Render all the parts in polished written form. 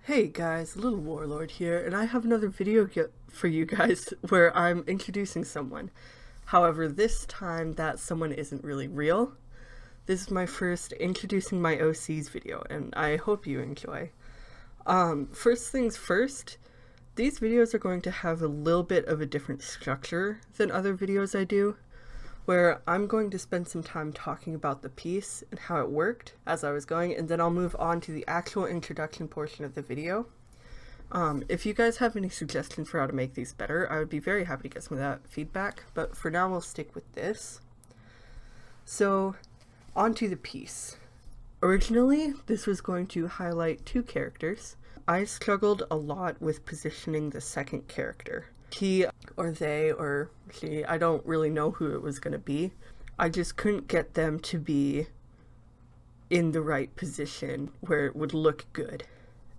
Hey guys, Little Warlord here, and I have another video for you guys where I'm introducing someone. However, this time that someone isn't really real. This is my first introducing my OCs video, and I hope you enjoy. First things first, these videos are going to have a little bit of a different structure than other videos I do, where I'm going to spend some time talking about the piece and how it worked as I was going, and then I'll move on to the actual introduction portion of the video. If you guys have any suggestions for how to make these better, I would be very happy to get some of that feedback, but for now we'll stick with this. So, onto the piece. Originally, this was going to highlight two characters. I struggled a lot with positioning the second character. He or they or she, I don't really know who it was going to be. I just couldn't get them to be in the right position where it would look good.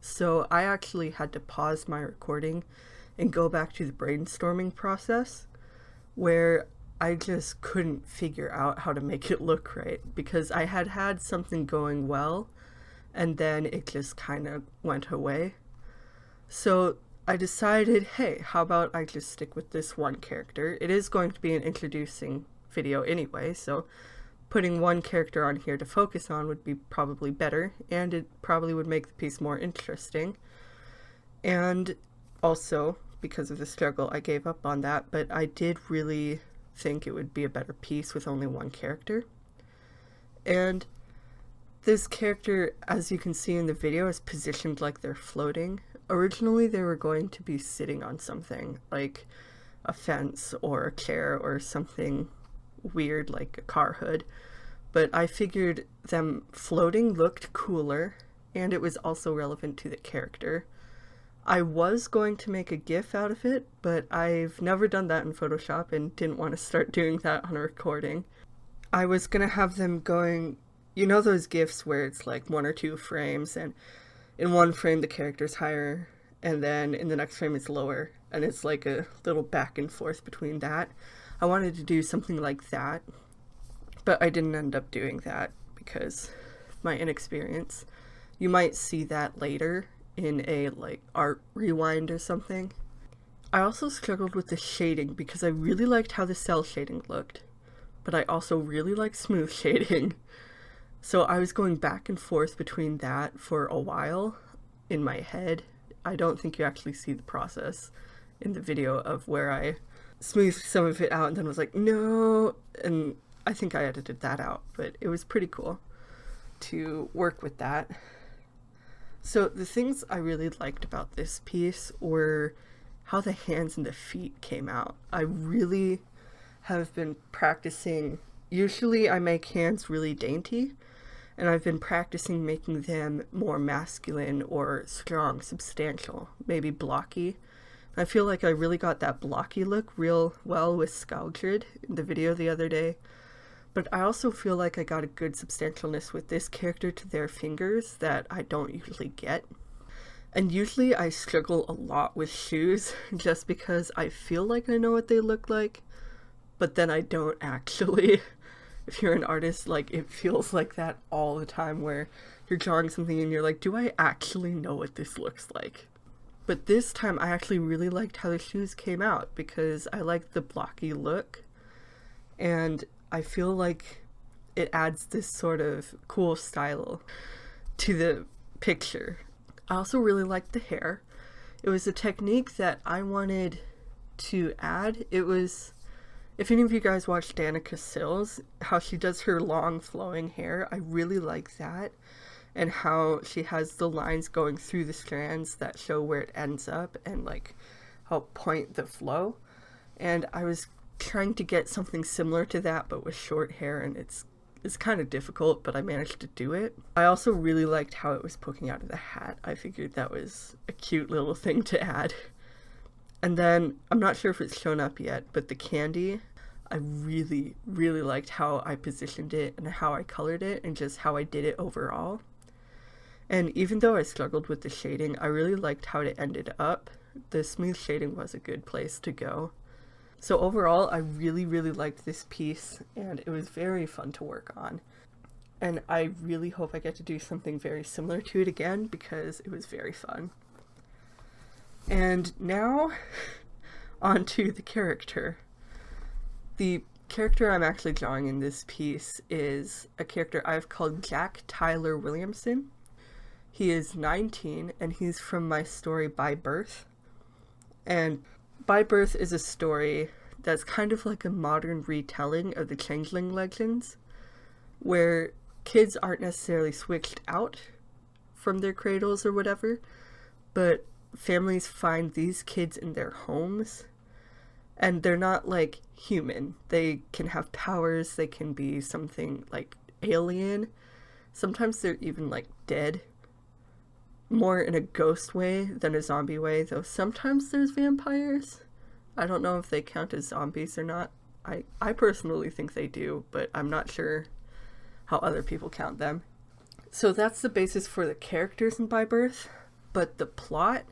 So I actually had to pause my recording and go back to the brainstorming process where I just couldn't figure out how to make it look right because I had had something going well and then it just kind of went away. So I decided, hey, how about I just stick with this one character? It is going to be an introducing video anyway, so putting one character on here to focus on would be probably better, and it probably would make the piece more interesting. And also, because of the struggle, I gave up on that, but I did really think it would be a better piece with only one character. And this character, as you can see in the video, is positioned like they're floating. Originally, they were going to be sitting on something, like a fence or a chair or something weird like a car hood, but I figured them floating looked cooler, and it was also relevant to the character. I was going to make a GIF out of it, but I've never done that in Photoshop and didn't want to start doing that on a recording. I was going to have them going, you know those GIFs where it's like one or two frames, and in one frame the character's higher, and then in the next frame it's lower, and it's like a little back and forth between that. I wanted to do something like that, but I didn't end up doing that because of my inexperience. You might see that later in a like art rewind or something. I also struggled with the shading because I really liked how the cell shading looked, but I also really like smooth shading. So I was going back and forth between that for a while in my head. I don't think you actually see the process in the video of where I smoothed some of it out and then was like, no, and I think I edited that out, but it was pretty cool to work with that. So the things I really liked about this piece were how the hands and the feet came out. I really have been practicing. Usually I make hands really dainty, and I've been practicing making them more masculine or strong, substantial, maybe blocky. I feel like I really got that blocky look real well with Skaldred in the video the other day, but I also feel like I got a good substantialness with this character to their fingers that I don't usually get. And usually I struggle a lot with shoes just because I feel like I know what they look like, but then I don't actually. If you're an artist, like, it feels like that all the time where you're drawing something and you're like, do I actually know what this looks like? But this time I actually really liked how the shoes came out because I liked the blocky look, and I feel like it adds this sort of cool style to the picture. I also really liked the hair. It was a technique that I wanted to add. It was, if any of you guys watch Danica Sills, how she does her long flowing hair, I really like that. And how she has the lines going through the strands that show where it ends up and like help point the flow. And I was trying to get something similar to that but with short hair, and it's kind of difficult, but I managed to do it. I also really liked how it was poking out of the hat. I figured that was a cute little thing to add. And then, I'm not sure if it's shown up yet, but the candy, I really, really liked how I positioned it and how I colored it and just how I did it overall. And even though I struggled with the shading, I really liked how it ended up. The smooth shading was a good place to go. So overall, I really, really liked this piece, and it was very fun to work on. and I really hope I get to do something very similar to it again because it was very fun. And now, on to the character. The character I'm actually drawing in this piece is a character I've called Jack Tyler Williamson. He is 19, and he's from my story By Birth. And By Birth is a story that's kind of like a modern retelling of the Changeling legends, where kids aren't necessarily switched out from their cradles or whatever, but families find these kids in their homes, and they're not like human. They can have powers, they can be something like alien. Sometimes they're even like dead, more in a ghost way than a zombie way, though sometimes there's vampires. I don't know if they count as zombies or not. I personally think they do, but I'm not sure how other people count them. So that's the basis for the characters in By Birth, but the plot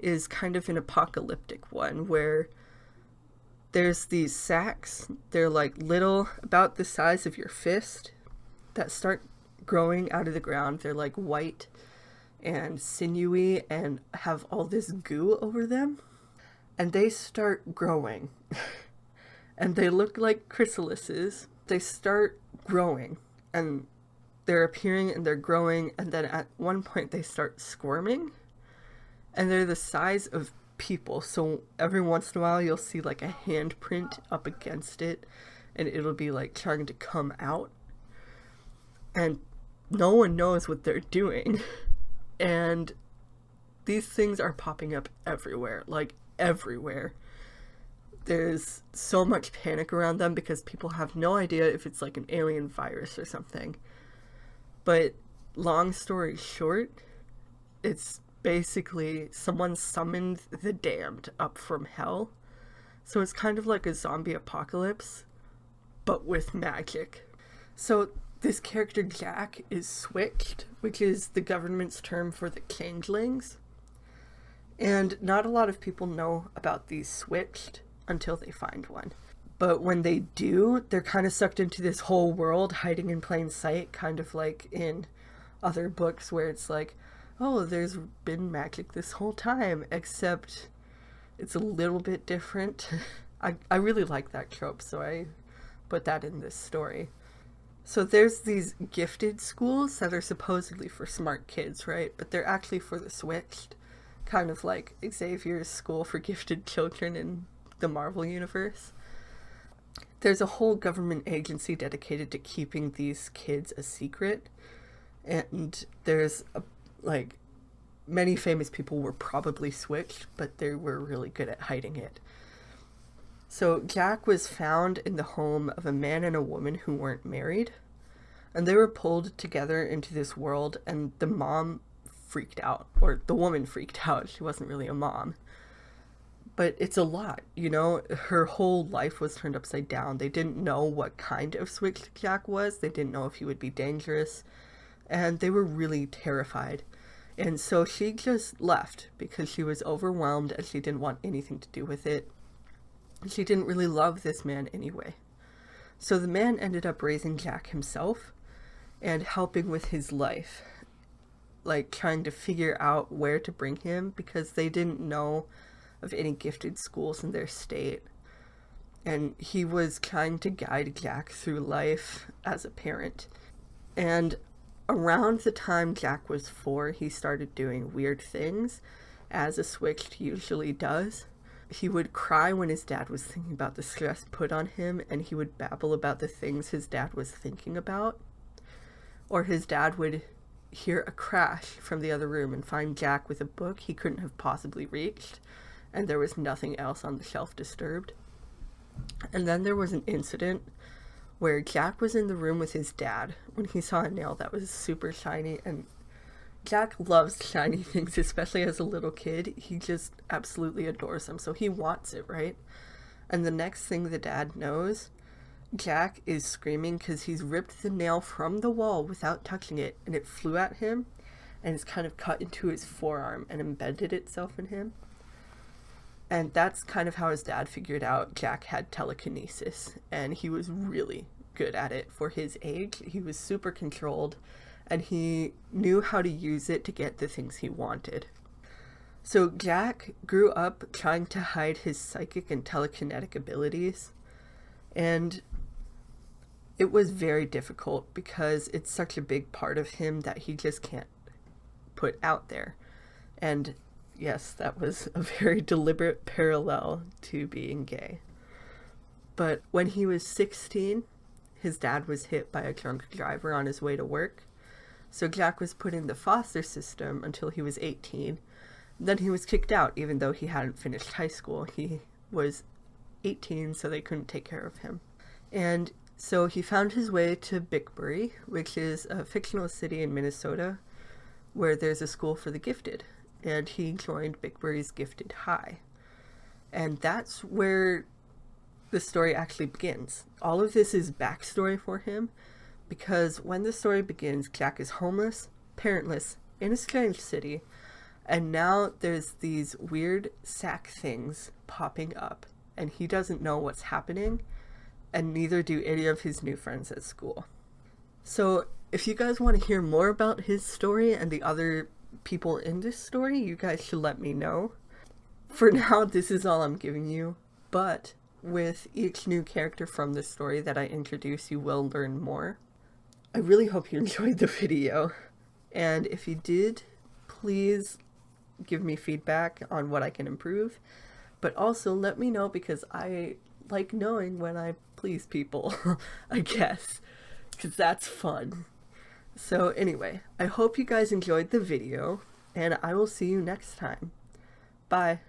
is kind of an apocalyptic one where there's these sacks. They're like little, about the size of your fist, that start growing out of the ground. They're like white and sinewy and have all this goo over them. And they start growing. And they look like chrysalises. They start growing. And they're appearing and they're growing. And then at one point they start squirming. And they're the size of people. So every once in a while you'll see like a handprint up against it. And it'll be like trying to come out. And no one knows what they're doing. And these things are popping up everywhere. Like everywhere. There's so much panic around them because people have no idea if it's like an alien virus or something. But long story short, it's basically someone summoned the damned up from hell. So it's kind of like a zombie apocalypse, but with magic. So this character Jack is switched, which is the government's term for the changelings. And not a lot of people know about these switched until they find one. But when they do, they're kind of sucked into this whole world, hiding in plain sight, kind of like in other books where it's like, oh, there's been magic this whole time, except it's a little bit different. I really like that trope, so I put that in this story. So there's these gifted schools that are supposedly for smart kids, right? But they're actually for the switched. Kind of like Xavier's school for gifted children in the Marvel universe. There's a whole government agency dedicated to keeping these kids a secret. And there's like many famous people were probably switched, but they were really good at hiding it. So Jack was found in the home of a man and a woman who weren't married, and they were pulled together into this world, and the mom freaked out, or the woman freaked out. She wasn't really a mom. But it's a lot, you know? Her whole life was turned upside down. They didn't know what kind of switched Jack was. They didn't know if he would be dangerous, and they were really terrified. And so she just left because she was overwhelmed and she didn't want anything to do with it. She didn't really love this man anyway. So the man ended up raising Jack himself and helping with his life. Like trying to figure out where to bring him because they didn't know of any gifted schools in their state. And he was trying to guide Jack through life as a parent. And around the time Jack was 4, he started doing weird things, as a switched usually does. He would cry when his dad was thinking about the stress put on him, and he would babble about the things his dad was thinking about. Or his dad would hear a crash from the other room and find Jack with a book he couldn't have possibly reached, and there was nothing else on the shelf disturbed. And then there was an incident where Jack was in the room with his dad when he saw a nail that was super shiny, and Jack loves shiny things, especially as a little kid. He just absolutely adores them, so he wants it, right? And the next thing the dad knows, Jack is screaming because he's ripped the nail from the wall without touching it, and it flew at him, and it's kind of cut into his forearm and embedded itself in him. And that's kind of how his dad figured out Jack had telekinesis, and he was really, good at it for his age. He was super controlled, and he knew how to use it to get the things he wanted. So Jack grew up trying to hide his psychic and telekinetic abilities, and it was very difficult because it's such a big part of him that he just can't put out there. And yes, that was a very deliberate parallel to being gay. But when he was 16, his dad was hit by a drunk driver on his way to work. So Jack was put in the foster system until he was 18. Then he was kicked out, even though he hadn't finished high school. He was 18, so they couldn't take care of him. And so he found his way to Bickbury, which is a fictional city in Minnesota, where there's a school for the gifted. And he joined Bickbury's Gifted High. And that's where the story actually begins. All of this is backstory for him, because when the story begins, Jack is homeless, parentless, in a strange city, and now there's these weird sack things popping up, and he doesn't know what's happening, and neither do any of his new friends at school. So if you guys want to hear more about his story and the other people in this story, you guys should let me know. For now, this is all I'm giving you, but with each new character from this story that I introduce, you will learn more. I really hope you enjoyed the video, and if you did, please give me feedback on what I can improve, but also let me know, because I like knowing when I please people, I guess, because that's fun. So anyway, I hope you guys enjoyed the video, and I will see you next time. Bye.